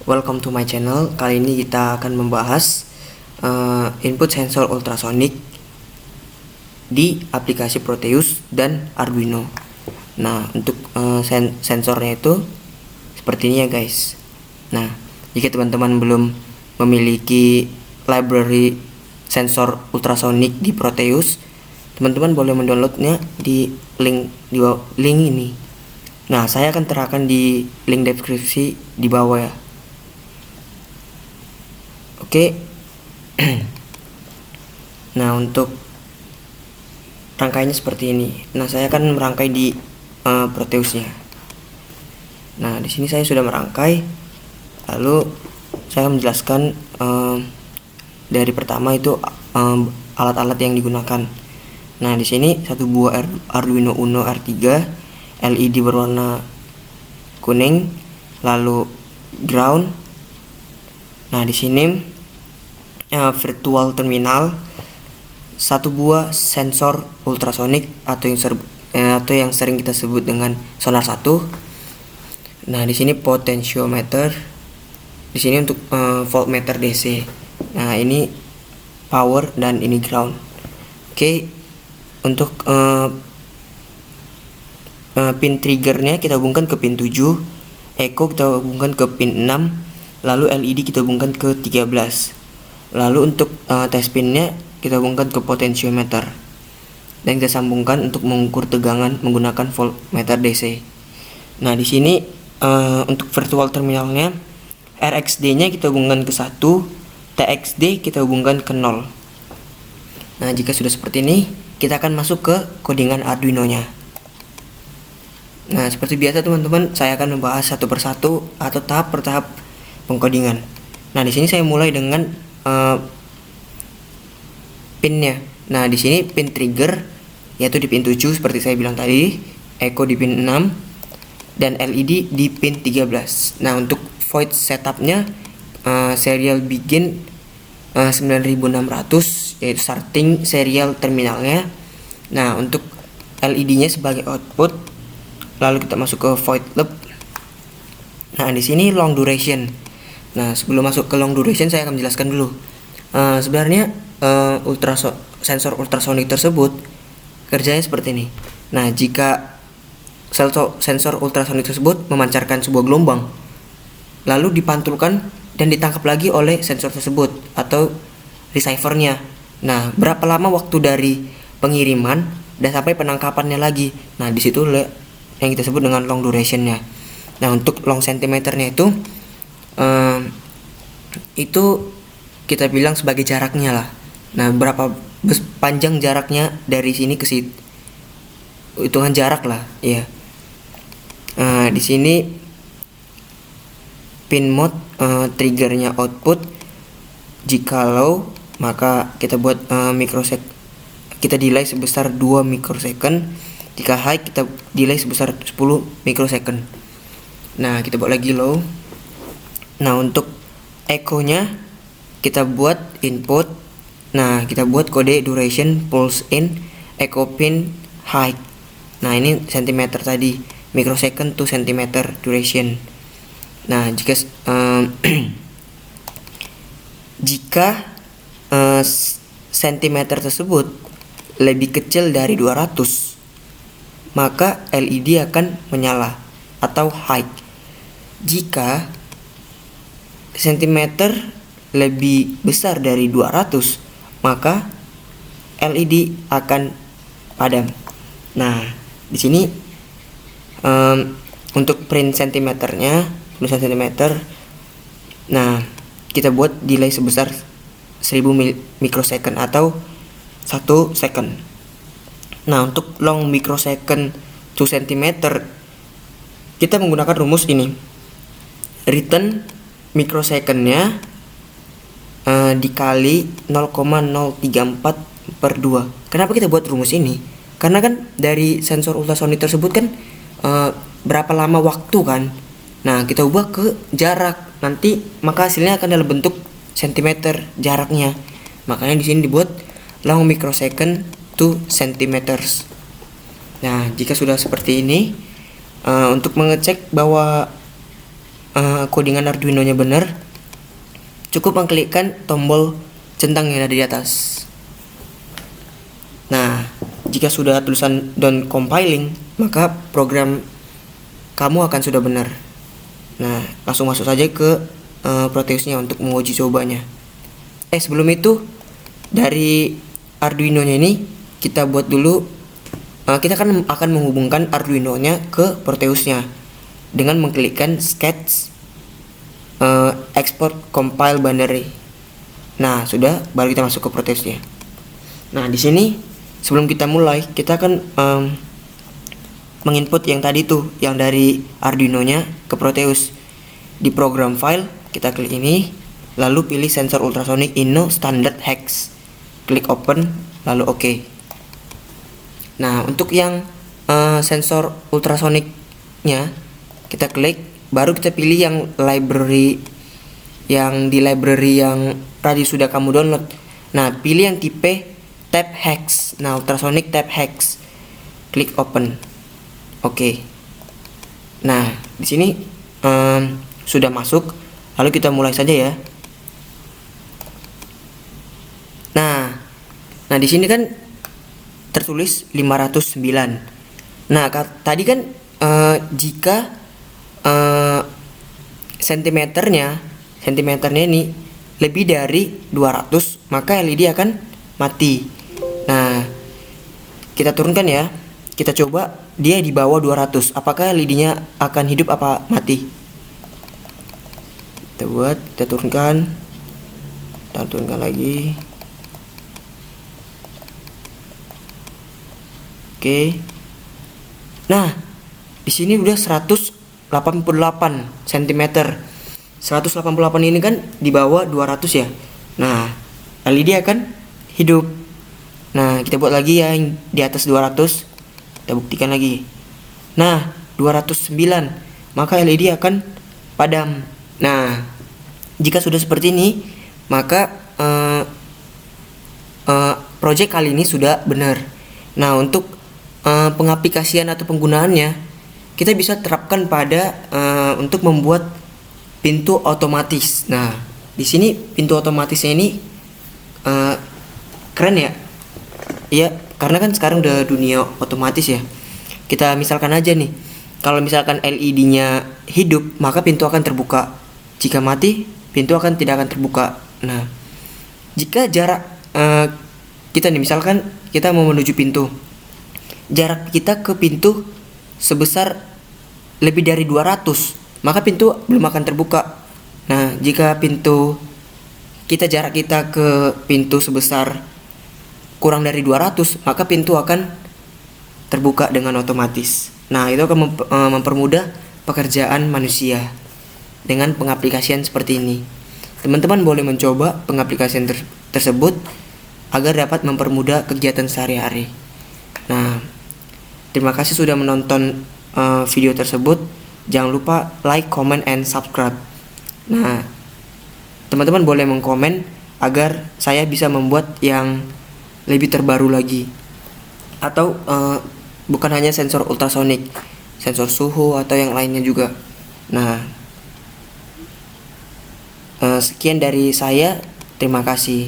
welcome to my channel. Kali ini kita akan membahas input sensor ultrasonic di aplikasi Proteus dan Arduino. Nah, untuk sensornya itu seperti ini ya guys. Nah, jika teman-teman belum memiliki library sensor ultrasonic di Proteus, teman-teman boleh mendownloadnya di link ini. Nah, saya akan terapkan di link deskripsi di bawah ya. Oke. Nah, untuk rangkaiannya seperti ini. Nah, saya akan merangkai di Proteusnya. Nah, di sini saya sudah merangkai. Lalu saya menjelaskan dari pertama itu alat-alat yang digunakan. Nah, di sini satu buah Arduino Uno R3 LED berwarna kuning, lalu ground. Nah, di sini virtual terminal, satu buah sensor ultrasonic atau yang sering kita sebut dengan sonar 1. Nah, di sini potentiometer. Di sini untuk voltmeter DC. Nah, ini power dan ini ground. Oke, untuk pin triggernya kita hubungkan ke pin 7, echo kita hubungkan ke pin 6, lalu LED kita hubungkan ke 13. Lalu untuk test pinnya kita hubungkan ke potentiometer dan kita sambungkan untuk mengukur tegangan menggunakan voltmeter DC. Nah, di sini untuk virtual terminalnya RxD-nya kita hubungkan ke 1, TXD kita hubungkan ke 0. Nah, jika sudah seperti ini, kita akan masuk ke codingan Arduino-nya. Nah, seperti biasa teman-teman, saya akan membahas satu persatu atau tahap per tahap pengkodingan. Nah, di sini saya mulai dengan pinnya. Nah, di sini pin trigger yaitu di pin 7 seperti saya bilang tadi, echo di pin 6 dan LED di pin 13. Nah, untuk void setupnya serial begin 9600 yaitu starting serial terminalnya. Nah, untuk LED-nya sebagai output, lalu kita masuk ke void loop. Nah, di sini long duration. Nah, sebelum masuk ke long duration saya akan menjelaskan dulu. Sebenarnya sensor ultrasonic tersebut kerjanya seperti ini. Nah, jika sensor ultrasonic tersebut memancarkan sebuah gelombang, lalu dipantulkan dan ditangkap lagi oleh sensor tersebut atau receivernya. Nah, berapa lama waktu dari pengiriman dan sampai penangkapannya lagi. Nah, di situ yang kita sebut dengan long durationnya. Nah, untuk long centimeternya itu kita bilang sebagai jaraknya lah. Nah, berapa panjang jaraknya dari sini ke situ, hitungan jarak lah ya. Di sini pin mode triggernya output. Jikalau maka kita buat kita delay sebesar 2 mikrosecond. Jika high kita delay sebesar 10 mikrosecond. Nah, kita buat lagi low. Nah, untuk echo-nya kita buat input. Nah, kita buat kode duration pulse in echo pin high. Nah, ini centimeter tadi, microsecond to centimeter duration. Nah, jika sentimeter tersebut lebih kecil dari 200, maka LED akan menyala atau high. Jika sentimeter lebih besar dari 200, maka LED akan padam. Nah, di sini untuk print sentimeternya, tulisan sentimeter. Nah, kita buat delay sebesar 1000 mikrosecond atau 1 second. Nah, untuk long microsecond to centimeter kita menggunakan rumus ini. Return mikrosecondnya dikali 0,034/2. Kenapa kita buat rumus ini? Karena kan dari sensor ultrasonic tersebut kan berapa lama waktu kan. Nah, kita ubah ke jarak. Nanti maka hasilnya akan dalam bentuk sentimeter jaraknya. Makanya di sini dibuat long microsecond to centimeters. Nah, jika sudah seperti ini, untuk mengecek bahwa codingan Arduino-nya benar, cukup mengklikkan tombol centang yang ada di atas. Nah, jika sudah tulisan done compiling, maka program kamu akan sudah benar. Nah, langsung masuk saja ke Proteusnya untuk menguji cobanya. Sebelum itu, dari Arduino-nya ini kita buat dulu, kita akan menghubungkan Arduino-nya ke Proteusnya dengan mengklikkan sketch export compile binary. Nah, sudah, baru kita masuk ke Proteusnya. Nah, di sini sebelum kita mulai, kita akan menginput yang tadi tuh, yang dari Arduino-nya ke Proteus. Di program file, kita klik ini, lalu pilih sensor ultrasonic Inno standard hex. Klik open, lalu OK. Nah, untuk yang sensor ultrasonicnya, kita klik, baru kita pilih yang library, yang di library yang tadi sudah kamu download. Nah, pilih yang tipe tab hex. Nah, ultrasonic tab hex. Klik open. Oke. Nah, di sini sudah masuk. Lalu kita mulai saja ya. Nah, di sini kan tertulis 509. Nah, tadi kan jika sentimeternya ini lebih dari 200, maka LED akan mati. Nah, kita turunkan ya. Kita coba dia di bawah 200. Apakah LED-nya akan hidup apa mati? Kita turunkan. Dan turunkan lagi. Oke. Nah, di sini udah 188 cm. 188 ini kan di bawah 200 ya. Nah, LED akan hidup. Nah, kita buat lagi yang di atas 200. Kita buktikan lagi. Nah, 209, maka LED akan padam. Nah, jika sudah seperti ini, maka project kali ini sudah benar. Nah, untuk pengaplikasian atau penggunaannya, kita bisa terapkan pada untuk membuat pintu otomatis. Nah, di sini pintu otomatisnya ini keren ya. Iya, karena kan sekarang udah dunia otomatis ya. Kita misalkan aja nih, kalau misalkan LED-nya hidup, maka pintu akan terbuka. Jika mati, pintu tidak akan terbuka. Nah, jika jarak kita nih, misalkan kita mau menuju pintu, jarak kita ke pintu sebesar lebih dari 200, maka pintu belum akan terbuka. Nah, jika jarak kita ke pintu sebesar kurang dari 200, maka pintu akan terbuka dengan otomatis. Nah, itu akan mempermudah pekerjaan manusia dengan pengaplikasian seperti ini. Teman-teman boleh mencoba pengaplikasian tersebut agar dapat mempermudah kegiatan sehari-hari. Nah, terima kasih sudah menonton video tersebut. Jangan lupa like, comment, and subscribe. Nah, teman-teman boleh mengkomen agar saya bisa membuat yang lebih terbaru lagi, atau bukan hanya sensor ultrasonik, sensor suhu atau yang lainnya juga. Nah, sekian dari saya, terima kasih.